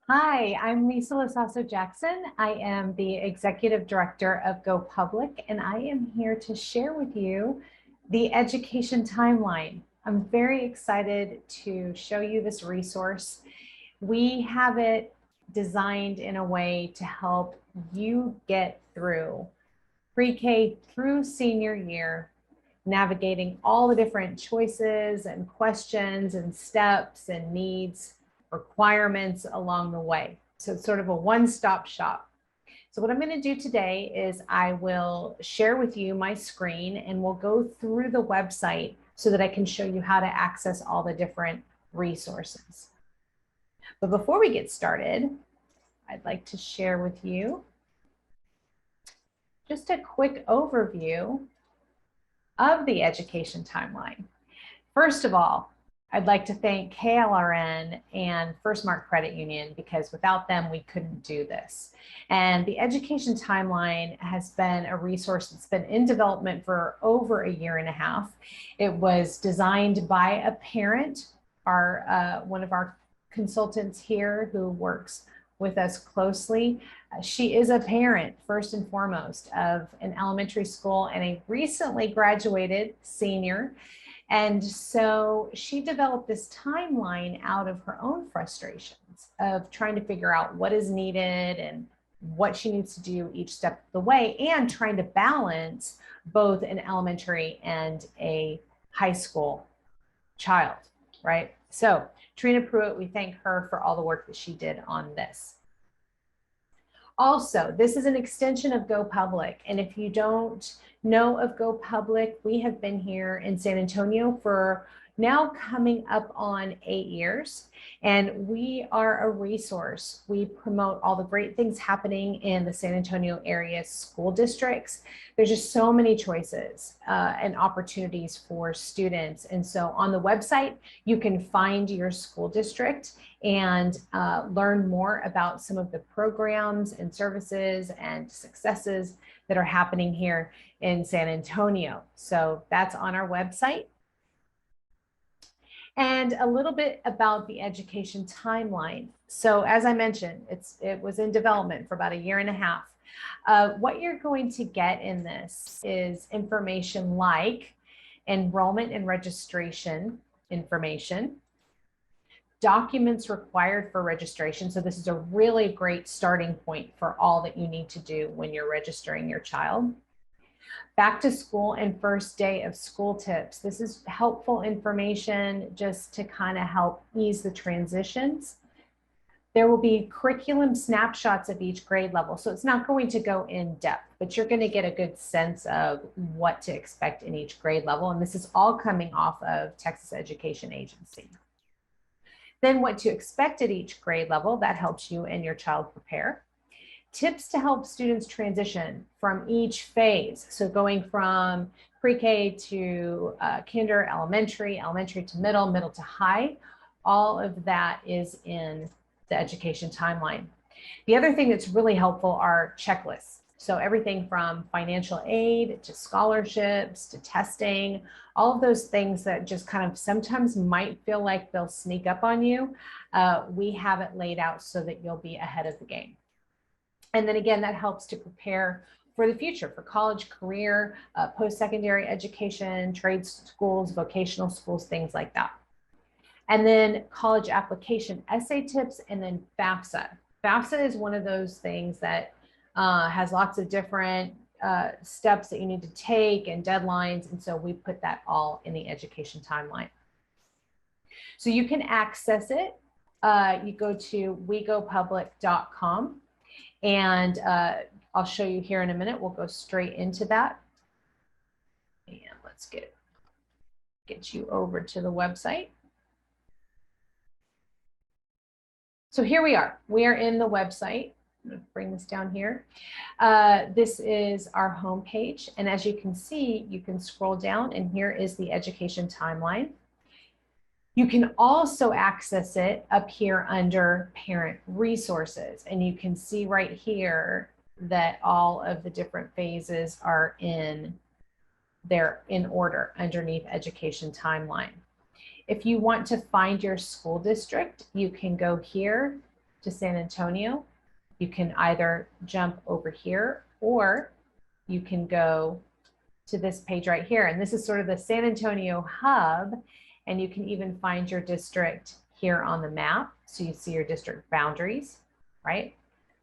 Hi, I'm Lisa Lasasso Jackson. I am the Executive Director of Go Public, and I am here to share with you the education timeline. I'm very excited to show you this resource. We have it designed in a way to help you get through pre-K through senior year, navigating all the different choices and questions and steps and needs, requirements along the way. So it's sort of a one-stop shop. So what I'm going to do today is I will share with you my screen and we'll go through the website so that I can show you how to access all the different resources. But before we get started, I'd like to share with you just a quick overview of the education timeline. First of all, I'd like to thank KLRN and First Mark Credit Union because without them, we couldn't do this. And the education timeline has been a resource that's been in development for over a year and a half. It was designed by a parent, one of our consultants here who works with us closely. She is a parent, first and foremost, of an elementary school and a recently graduated senior. And so she developed this timeline out of her own frustrations of trying to figure out what is needed and what she needs to do each step of the way, and trying to balance both an elementary and a high school child, right? So Trina Pruitt, we thank her for all the work that she did on this. Also, this is an extension of Go Public. And if you don't know of Go Public, we have been here in San Antonio for now coming up on 8 years. And we are a resource. We promote all the great things happening in the San Antonio area school districts. There's just so many choices and opportunities for students. And so on the website, you can find your school district and learn more about some of the programs and services and successes that are happening here in San Antonio. So that's on our website. And a little bit about the education timeline. So as I mentioned, it was in development for about a year and a half. What you're going to get in this is information like enrollment and registration information, documents required for registration. So this is a really great starting point for all that you need to do when you're registering your child. Back to school and first day of school tips. This is helpful information just to kind of help ease the transitions. There will be curriculum snapshots of each grade level. So it's not going to go in depth, but you're going to get a good sense of what to expect in each grade level. And this is all coming off of Texas Education Agency. Then what to expect at each grade level, that helps you and your child prepare. Tips to help students transition from each phase. So going from pre-K to kinder, elementary to middle, middle to high, all of that is in the education timeline. The other thing that's really helpful are checklists. So everything from financial aid to scholarships to testing, all of those things that just kind of sometimes might feel like they'll sneak up on you, we have it laid out so that you'll be ahead of the game. And then again, that helps to prepare for the future, for college, career, post-secondary education, trade schools, vocational schools, things like that. And then college application essay tips, and then Fafsa. Fafsa is one of those things that has lots of different steps that you need to take and deadlines. And so we put that all in the education timeline. So you can access it. You go to wegopublic.com. And I'll show you here in a minute. We'll go straight into that. And let's get you over to the website. So here we are. We are in the website. I'm going to bring this down here. This is our home page. And as you can see, you can scroll down and here is the education timeline. You can also access it up here under parent resources. And you can see right here that all of the different phases are in order underneath education timeline. If you want to find your school district, you can go here to San Antonio, you can either jump over here or you can go to this page right here. And this is sort of the San Antonio hub. And you can even find your district here on the map. So you see your district boundaries, right?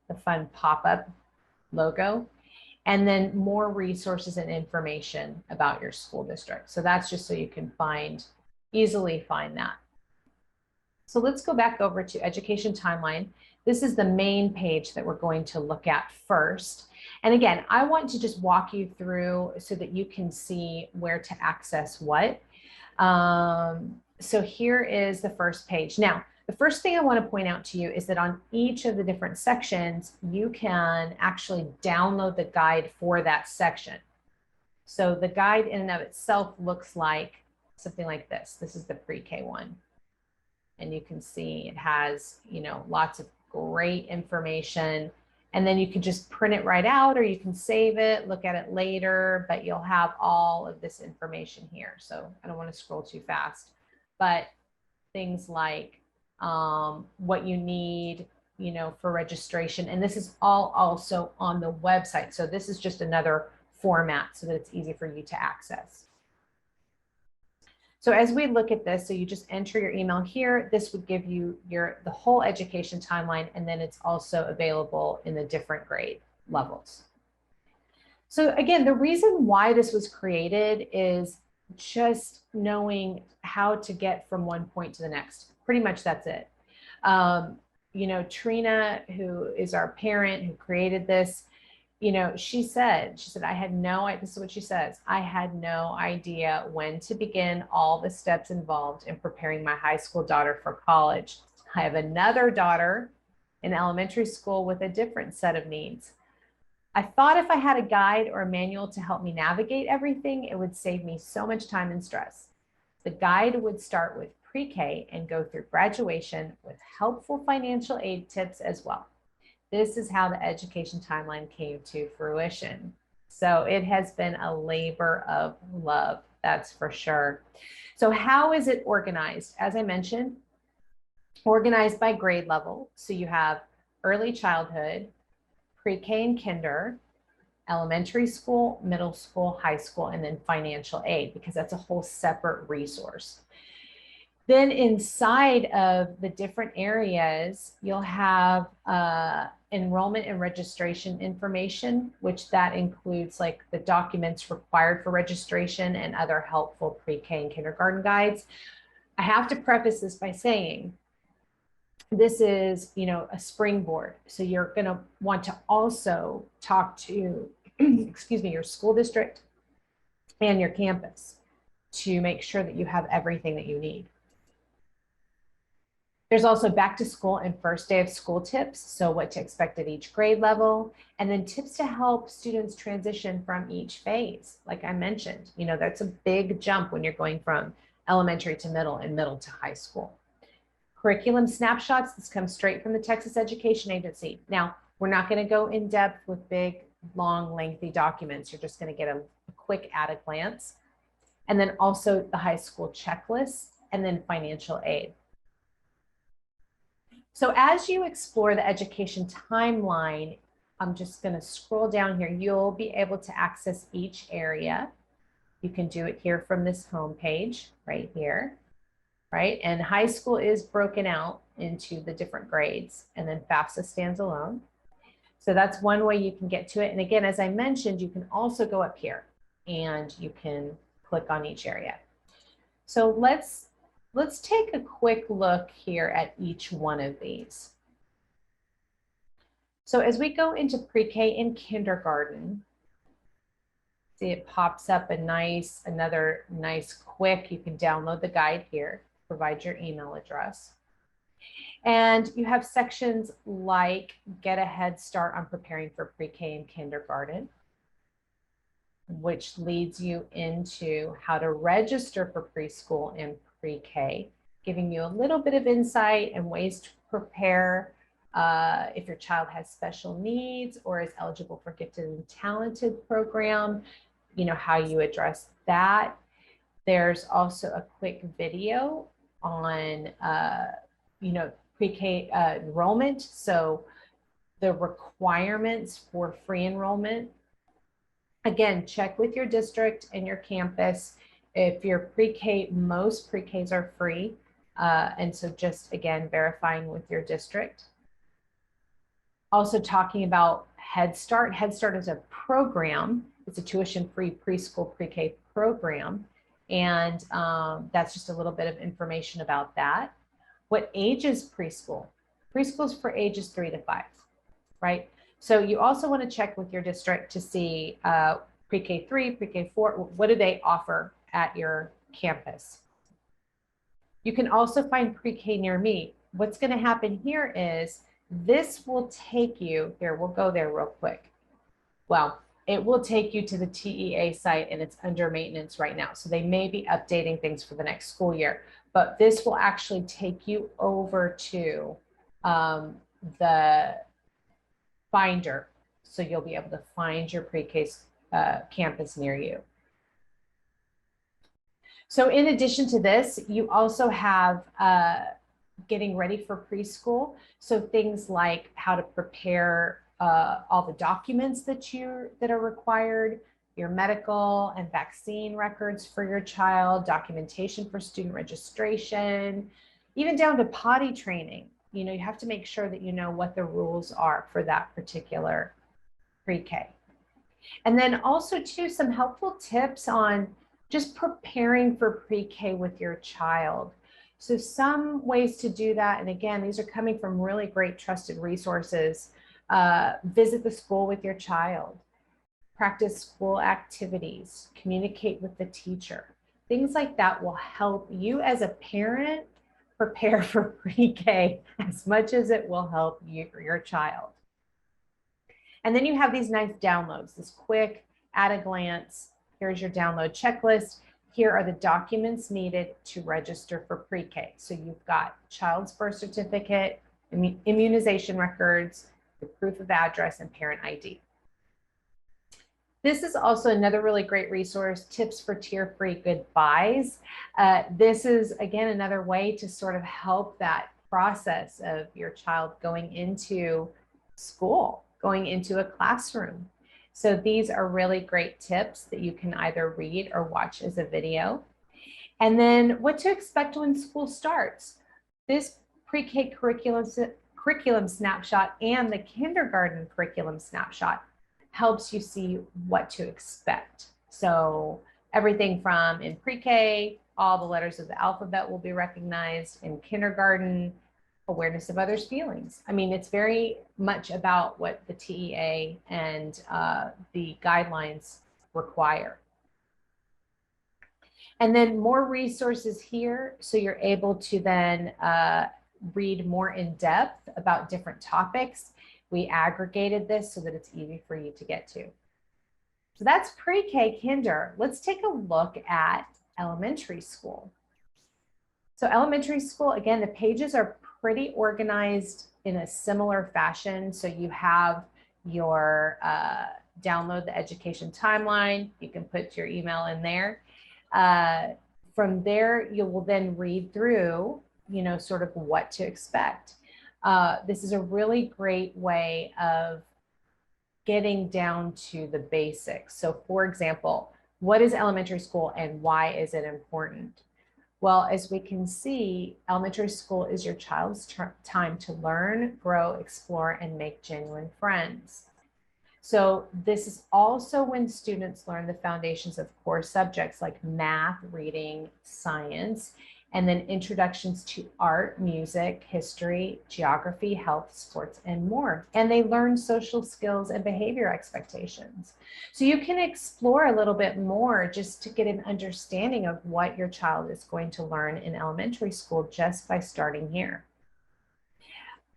The fun pop-up logo. And then more resources and information about your school district. So that's just so you can easily find that. So let's go back over to Education Timeline. This is the main page that we're going to look at first. And again, I want to just walk you through so that you can see where to access what. So here is the first page. Now, the first thing I want to point out to you is that on each of the different sections, you can actually download the guide for that section. So the guide in and of itself looks like something like this. This is the pre-K one. And you can see it has, lots of great information. And then you can just print it right out, or you can save it, look at it later, but you'll have all of this information here. So I don't want to scroll too fast, but things like what you need, for registration. And this is all also on the website. So this is just another format so that it's easy for you to access. So as we look at this, so you just enter your email here, this would give you the whole education timeline, and then it's also available in the different grade levels. So again, the reason why this was created is just knowing how to get from one point to the next. Pretty much that's it. Trina, who is our parent who created this, she said, I had this is what she says, I had no idea when to begin all the steps involved in preparing my high school daughter for college. I have another daughter in elementary school with a different set of needs. I thought if I had a guide or a manual to help me navigate everything, it would save me so much time and stress. The guide would start with pre-K and go through graduation with helpful financial aid tips as well. This is how the education timeline came to fruition. So it has been a labor of love, that's for sure. So how is it organized? As I mentioned, organized by grade level. So you have early childhood, pre-K and kinder, elementary school, middle school, high school, and then financial aid, because that's a whole separate resource. Then inside of the different areas, you'll have enrollment and registration information, which that includes like the documents required for registration and other helpful pre-K and kindergarten guides. I have to preface this by saying this is, a springboard. So you're going to want to also talk to, your school district and your campus to make sure that you have everything that you need. There's also back to school and first day of school tips. So what to expect at each grade level, and then tips to help students transition from each phase. Like I mentioned, that's a big jump when you're going from elementary to middle and middle to high school. Curriculum snapshots, this comes straight from the Texas Education Agency. Now, we're not going to go in depth with big, long, lengthy documents. You're just going to get a quick at a glance. And then also the high school checklist, and then financial aid. So as you explore the education timeline, I'm just going to scroll down here. You'll be able to access each area. You can do it here from this home page right here, right? And high school is broken out into the different grades, and then Fafsa stands alone. So that's one way you can get to it. And again, as I mentioned, you can also go up here and you can click on each area. So let's take a quick look here at each one of these. So as we go into pre-K and kindergarten, see it pops up another nice quick, you can download the guide here, provide your email address. And you have sections like get a head start on preparing for pre-K and kindergarten, which leads you into how to register for preschool and pre-K, giving you a little bit of insight and ways to prepare if your child has special needs or is eligible for gifted and talented program, how you address that. There's also a quick video on, pre-K enrollment, so the requirements for free enrollment. Again, check with your district and your campus. If you're pre-K, most pre-Ks are free. And so just, again, verifying with your district. Also talking about Head Start. Head Start is a program. It's a tuition-free preschool pre-K program. And that's just a little bit of information about that. What age is preschool? Preschool is for ages 3 to 5, right? So you also want to check with your district to see pre-K 3, pre-K 4, what do they offer at your campus? You can also find pre-K near me. What's going to happen here is this will take you, here, we'll go there real quick. Well, it will take you to the TEA site and it's under maintenance right now. So they may be updating things for the next school year, but this will actually take you over to the Finder. So you'll be able to find your pre-K campus near you. So in addition to this, you also have getting ready for preschool. So things like how to prepare all the documents that are required, your medical and vaccine records for your child, documentation for student registration, even down to potty training. You know, you have to make sure that you know what the rules are for that particular pre-K. And then also too, some helpful tips on just preparing for pre-K with your child. So some ways to do that, and again, these are coming from really great trusted resources. Visit the school with your child, practice school activities, communicate with the teacher. Things like that will help you as a parent prepare for pre-K as much as it will help you or your child. And then you have these nice downloads, this quick, at a glance, here's your download checklist. Here are the documents needed to register for pre-K. So you've got child's birth certificate, immunization records, the proof of address, and parent ID. This is also another really great resource, tips for tear-free goodbyes. This is, again, another way to sort of help that process of your child going into school, going into a classroom. So these are really great tips that you can either read or watch as a video. And then what to expect when school starts. This pre-K curriculum snapshot and the kindergarten curriculum snapshot helps you see what to expect. So everything from in pre-K, all the letters of the alphabet will be recognized. In kindergarten, awareness of others' feelings. I mean, it's very much about what the TEA and the guidelines require. And then more resources here, so you're able to then read more in depth about different topics. We aggregated this so that it's easy for you to get to. So that's pre-K kinder. Let's take a look at elementary school. So elementary school, again, the pages are pretty organized in a similar fashion. So you have your download the education timeline. You can put your email in there. From there, you will then read through, you know, sort of what to expect. This is a really great way of getting down to the basics. So for example, what is elementary school and why is it important? Well, as we can see, elementary school is your child's time to learn, grow, explore, and make genuine friends. So this is also when students learn the foundations of core subjects like math, reading, science, and then introductions to art, music, history, geography, health, sports, and more. And they learn social skills and behavior expectations. So you can explore a little bit more just to get an understanding of what your child is going to learn in elementary school just by starting here.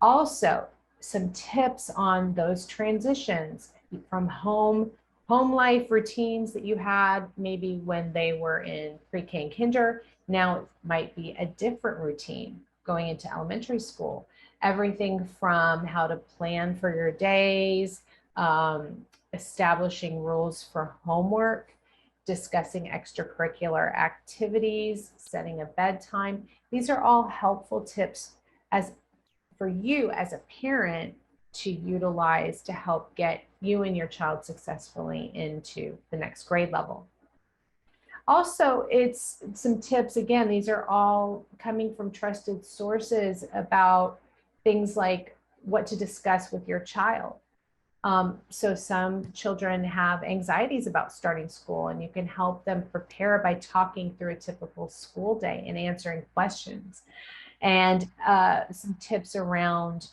Also, some tips on those transitions from home life routines that you had maybe when they were in pre-K and kinder. Now it might be a different routine going into elementary school. Everything from how to plan for your days, establishing rules for homework, discussing extracurricular activities, setting a bedtime. These are all helpful tips as for you as a parent to utilize to help get you and your child successfully into the next grade level. Also, it's some tips. Again, these are all coming from trusted sources about things like what to discuss with your child. So some children have anxieties about starting school, and you can help them prepare by talking through a typical school day and answering questions. And some tips around,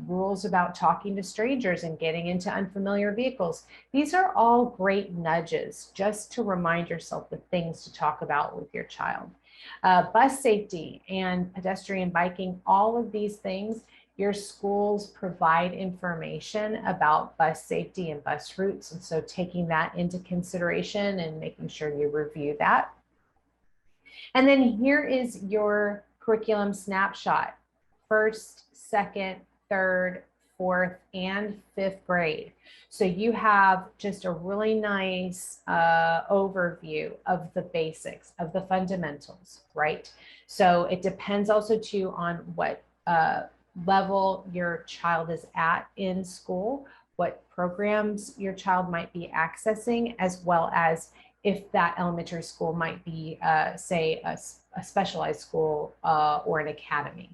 rules about talking to strangers and getting into unfamiliar vehicles. These are all great nudges just to remind yourself the things to talk about with your child. Bus safety and pedestrian biking, all of these things, your schools provide information about bus safety and bus routes. And so taking that into consideration and making sure you review that. And then here is your curriculum snapshot, first, second, third, fourth, and fifth grade. So you have just a really nice overview of the basics, of the fundamentals, right? So it depends also too on what level your child is at in school, what programs your child might be accessing, as well as if that elementary school might be, say, a specialized school or an academy.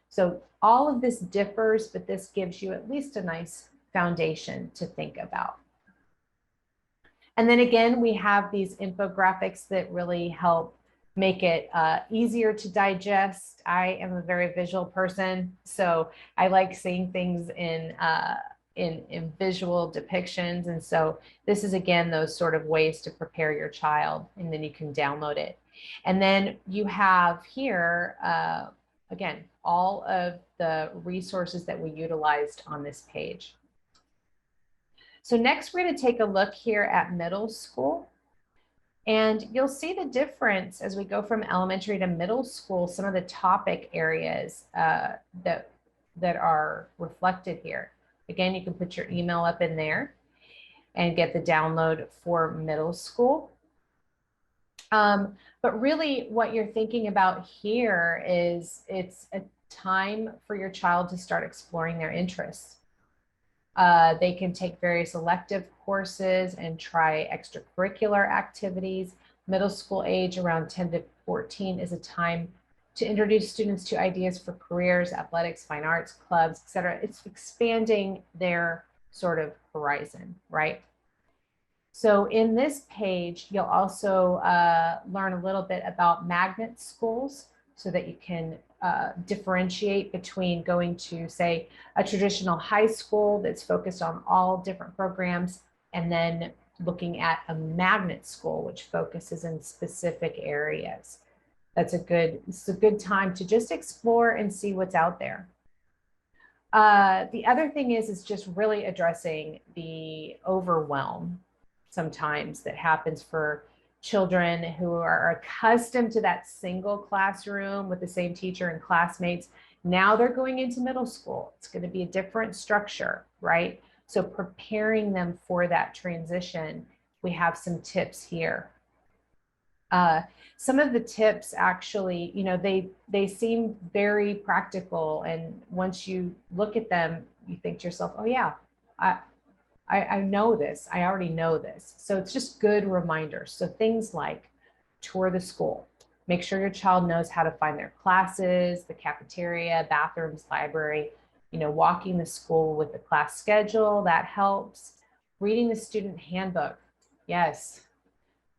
So all of this differs, but this gives you at least a nice foundation to think about. And then again, we have these infographics that really help make it easier to digest. I am a very visual person, so I like seeing things in visual depictions. And so this is, again, those sort of ways to prepare your child, and then you can download it. And then you have here, again, all of the resources that we utilized on this page. So next, we're going to take a look here at middle school. And you'll see the difference as we go from elementary to middle school, some of the topic areas that are reflected here. Again, you can put your email up in there and get the download for middle school. But really what you're thinking about here is it's a time for your child to start exploring their interests. They can take various elective courses and try extracurricular activities. Middle school age around 10 to 14 is a time to introduce students to ideas for careers, athletics, fine arts, clubs, etc. It's expanding their sort of horizon, right? So in this page, you'll also learn a little bit about magnet schools so that you can differentiate between going to, say, a traditional high school that's focused on all different programs, and then looking at a magnet school, which focuses in specific areas. It's a good time to just explore and see what's out there. The other thing is just really addressing the overwhelm sometimes that happens for children who are accustomed to that single classroom with the same teacher and classmates. Now they're going into middle school. It's going to be a different structure, right? So preparing them for that transition, we have some tips here. Some of the tips actually, they seem very practical. And once you look at them, you think to yourself, oh yeah, I know this, I already know this. So it's just good reminders. So things like tour the school, make sure your child knows how to find their classes, the cafeteria, bathrooms, library, walking the school with the class schedule, that helps. Reading the student handbook. Yes,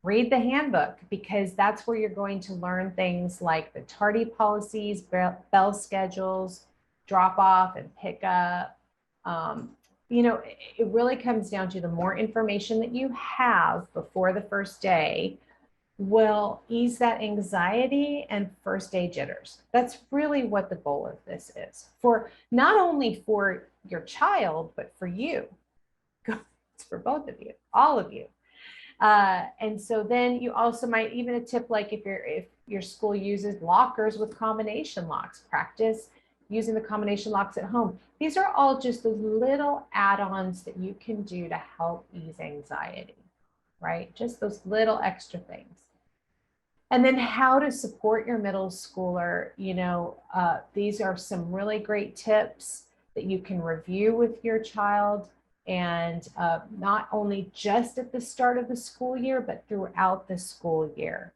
read the handbook, because that's where you're going to learn things like the tardy policies, bell schedules, drop off and pick up. It really comes down to the more information that you have before the first day will ease that anxiety and first day jitters. That's really what the goal of this is, for not only for your child, but for you. It's for both of you, all of you. And so then you also might, even a tip like if your school uses lockers with combination locks, practice using the combination locks at home. These are all just the little add-ons that you can do to help ease anxiety, right? Just those little extra things. And then how to support your middle schooler. These are some really great tips that you can review with your child, and not only just at the start of the school year, but throughout the school year.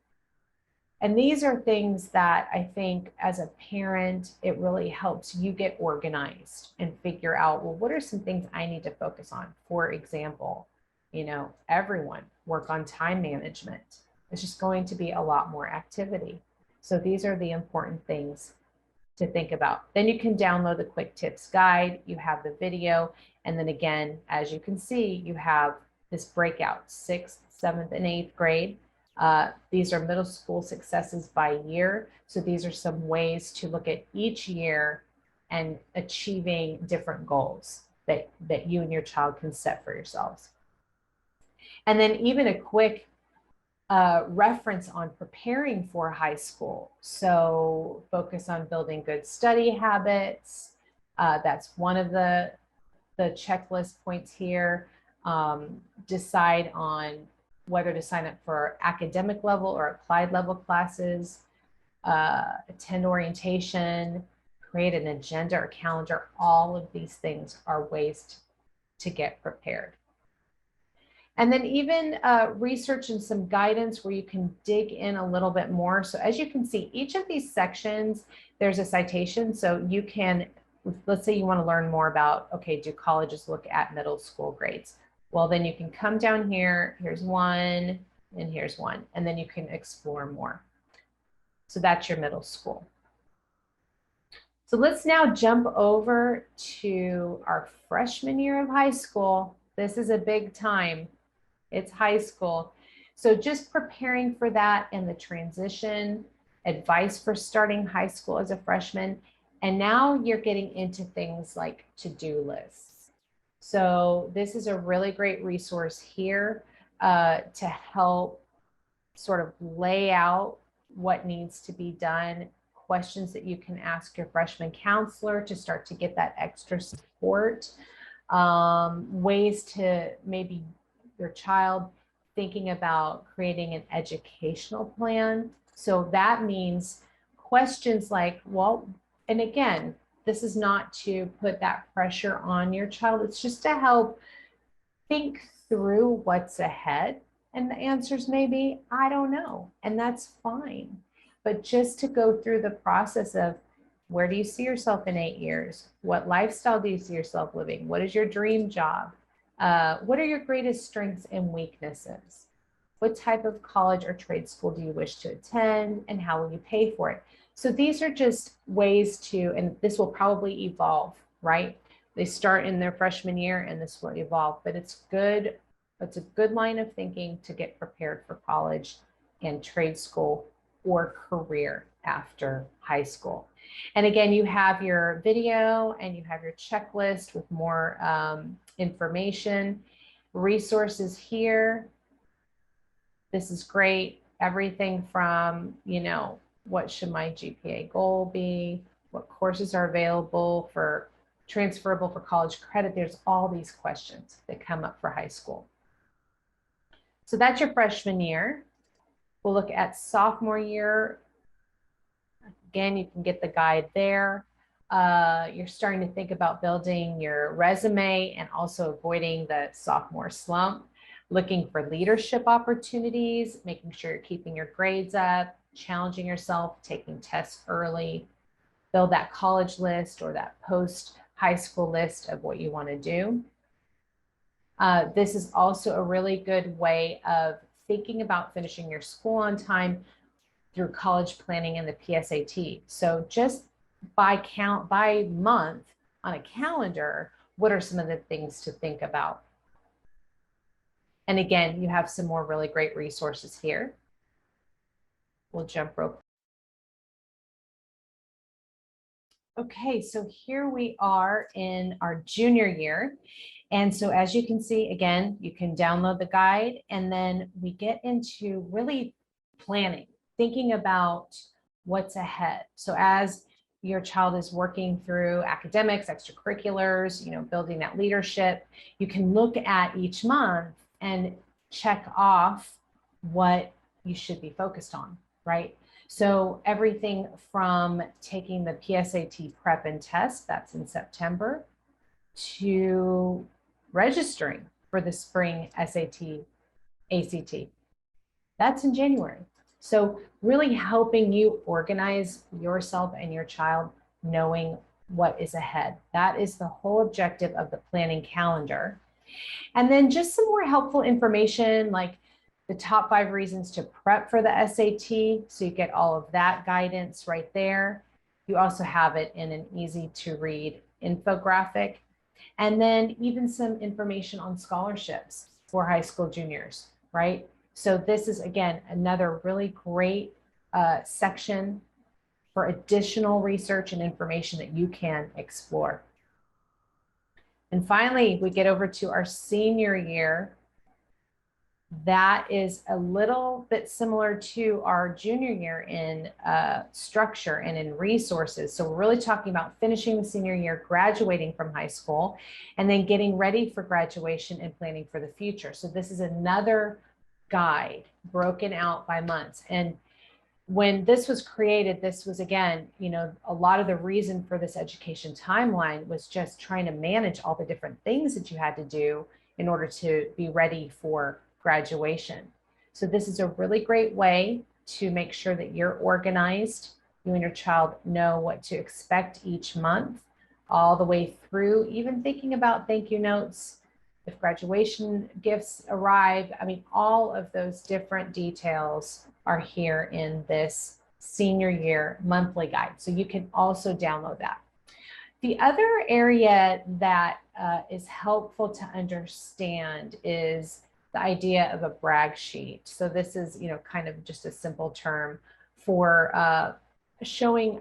And these are things that I think as a parent, it really helps you get organized and figure out, well, what are some things I need to focus on? For example, everyone work on time management. It's just going to be a lot more activity. So these are the important things to think about. Then you can download the quick tips guide. You have the video. And then again, as you can see, you have this breakout, 6th, 7th, and 8th grade. These are middle school successes by year. So these are some ways to look at each year and achieving different goals that you and your child can set for yourselves. And then even a quick reference on preparing for high school. So focus on building good study habits. That's one of the checklist points here. Decide on whether to sign up for academic level or applied level classes, attend orientation, create an agenda or calendar. All of these things are ways to get prepared. And then even research and some guidance where you can dig in a little bit more. So as you can see, each of these sections, there's a citation. So you can, let's say you want to learn more about, okay, do colleges look at middle school grades? Well, then you can come down here, here's one, and here's one, and then you can explore more. So that's your middle school. So let's now jump over to our freshman year of high school. This is a big time. It's high school. So just preparing for that and the transition, advice for starting high school as a freshman. And now you're getting into things like to-do lists. So this is a really great resource here to help sort of lay out what needs to be done, questions that you can ask your freshman counselor to start to get that extra support, ways to maybe your child thinking about creating an educational plan. So that means questions like, well, and again, this is not to put that pressure on your child. It's just to help think through what's ahead. And the answers may be, I don't know. And that's fine. But just to go through the process of, where do you see yourself in 8 years? What lifestyle do you see yourself living? What is your dream job? What are your greatest strengths and weaknesses? What type of college or trade school do you wish to attend? And how will you pay for it? So these are just ways to, and this will probably evolve, right? They start in their freshman year and this will evolve, but it's good. It's a good line of thinking to get prepared for college and trade school or career after high school. And again, you have your video and you have your checklist with more information, resources here. This is great. Everything from, what should my GPA goal be? What courses are available for transferable for college credit? There's all these questions that come up for high school. So that's your freshman year. We'll look at sophomore year. Again, you can get the guide there. You're starting to think about building your resume and also avoiding the sophomore slump, looking for leadership opportunities, making sure you're keeping your grades up, challenging yourself, taking tests early, build that college list or that post-high school list of what you want to do. This is also a really good way of thinking about finishing your school on time through college planning and the PSAT. So just by month on a calendar, what are some of the things to think about? And again, you have some more really great resources here. We'll jump real quick. Okay, so here we are in our junior year. And so as you can see, again, you can download the guide and then we get into really planning, thinking about what's ahead. So as your child is working through academics, extracurriculars, building that leadership, you can look at each month and check off what you should be focused on. right? So everything from taking the PSAT prep and test, that's in September, to registering for the spring SAT, ACT, that's in January. So really helping you organize yourself and your child, knowing what is ahead. That is the whole objective of the planning calendar. And then just some more helpful information like the top 5 reasons to prep for the SAT. So you get all of that guidance right there. You also have it in an easy to read infographic. And then even some information on scholarships for high school juniors, right? So this is, again, another really great section for additional research and information that you can explore. And finally, we get over to our senior year. That is a little bit similar to our junior year in structure and in resources. So we're really talking about finishing the senior year, graduating from high school, and then getting ready for graduation and planning for the future. So this is another guide broken out by months. And when this was created, this was, again, you know, a lot of the reason for this education timeline was just trying to manage all the different things that you had to do in order to be ready for graduation. So this is a really great way to make sure that you're organized. You and your child know what to expect each month, all the way through, even thinking about thank you notes, if graduation gifts arrive. I mean, all of those different details are here in this senior year monthly guide. So you can also download that. The other area that is helpful to understand is the idea of a brag sheet. So this is, you know, kind of just a simple term for showing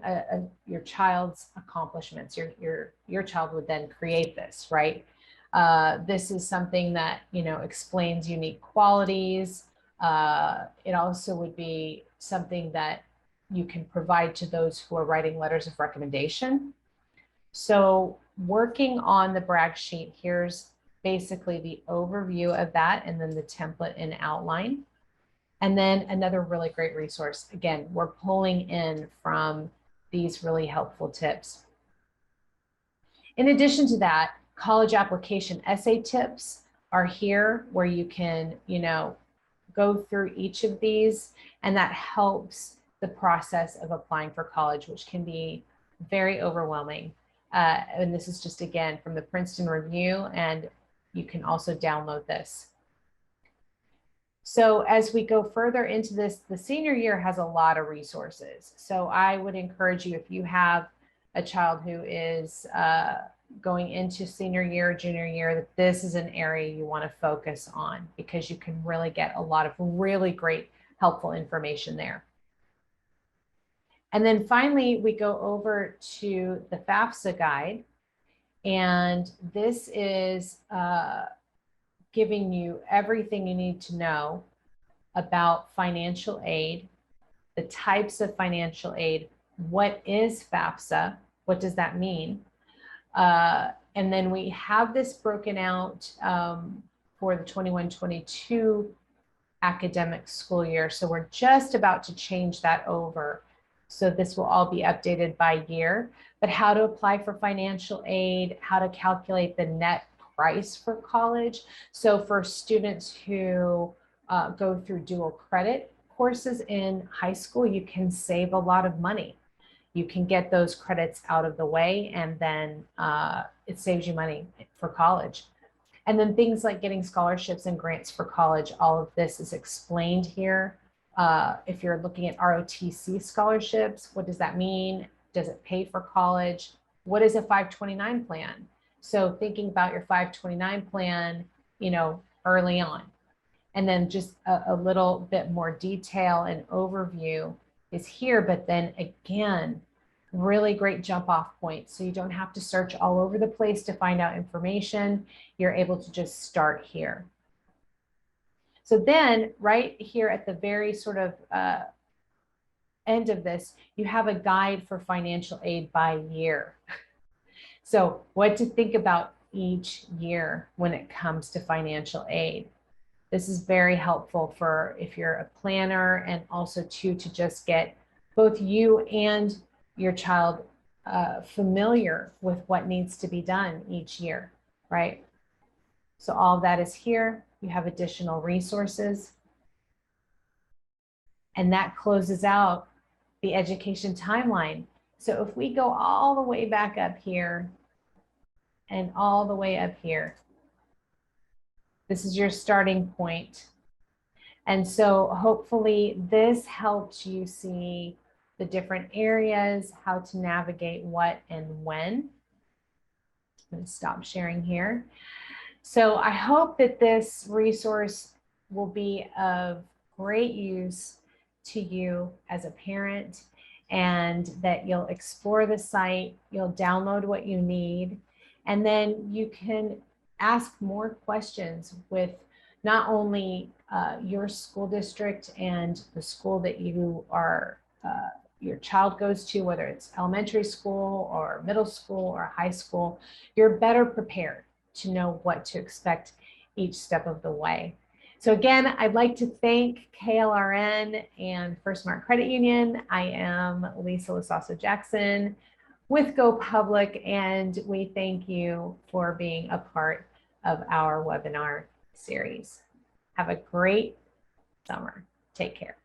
your child's accomplishments. Your child would then create this, right? This is something that, you know, explains unique qualities. It also would be something that you can provide to those who are writing letters of recommendation. So working on the brag sheet, here's basically the overview of that, and then the template and outline. And then another really great resource. Again, we're pulling in from these really helpful tips. In addition to that, college application essay tips are here where you can, you know, go through each of these, and that helps the process of applying for college, which can be very overwhelming. And this is just, again, from the Princeton Review, and you can also download this. So as we go further into this, the senior year has a lot of resources. So I would encourage you, if you have a child who is going into senior year, junior year, that this is an area you want to focus on, because you can really get a lot of really great helpful information there. And then finally, we go over to the Fafsa guide. And this is giving you everything you need to know about financial aid, the types of financial aid, what is Fafsa, what does that mean? And then we have this broken out for the 21-22 academic school year. So we're just about to change that over. So this will all be updated by year, but how to apply for financial aid, how to calculate the net price for college. So for students who go through dual credit courses in high school, you can save a lot of money. You can get those credits out of the way, and then it saves you money for college. And then things like getting scholarships and grants for college, all of this is explained here. If you're looking at ROTC scholarships, what does that mean? Does it pay for college? What is a 529 plan? So thinking about your 529 plan, you know, early on. And then just a little bit more detail and overview is here, but then again, really great jump off points. So you don't have to search all over the place to find out information. You're able to just start here. So then right here at the very sort of end of this, you have a guide for financial aid by year. So what to think about each year when it comes to financial aid. This is very helpful for if you're a planner, and also to just get both you and your child familiar with what needs to be done each year, right? So all of that is here. You have additional resources. And that closes out the education timeline. So if we go all the way back up here and all the way up here, this is your starting point. And so hopefully this helps you see the different areas, how to navigate what and when. I'm going to stop sharing here. So I hope that this resource will be of great use to you as a parent, and that you'll explore the site, you'll download what you need, and then you can ask more questions with not only your school district and the school that you are your child goes to, whether it's elementary school or middle school or high school. You're better prepared to know what to expect each step of the way. So again, I'd like to thank KLRN and First Smart Credit Union. I am Lisa Lasasso Jackson with Go Public, and we thank you for being a part of our webinar series. Have a great summer. Take care.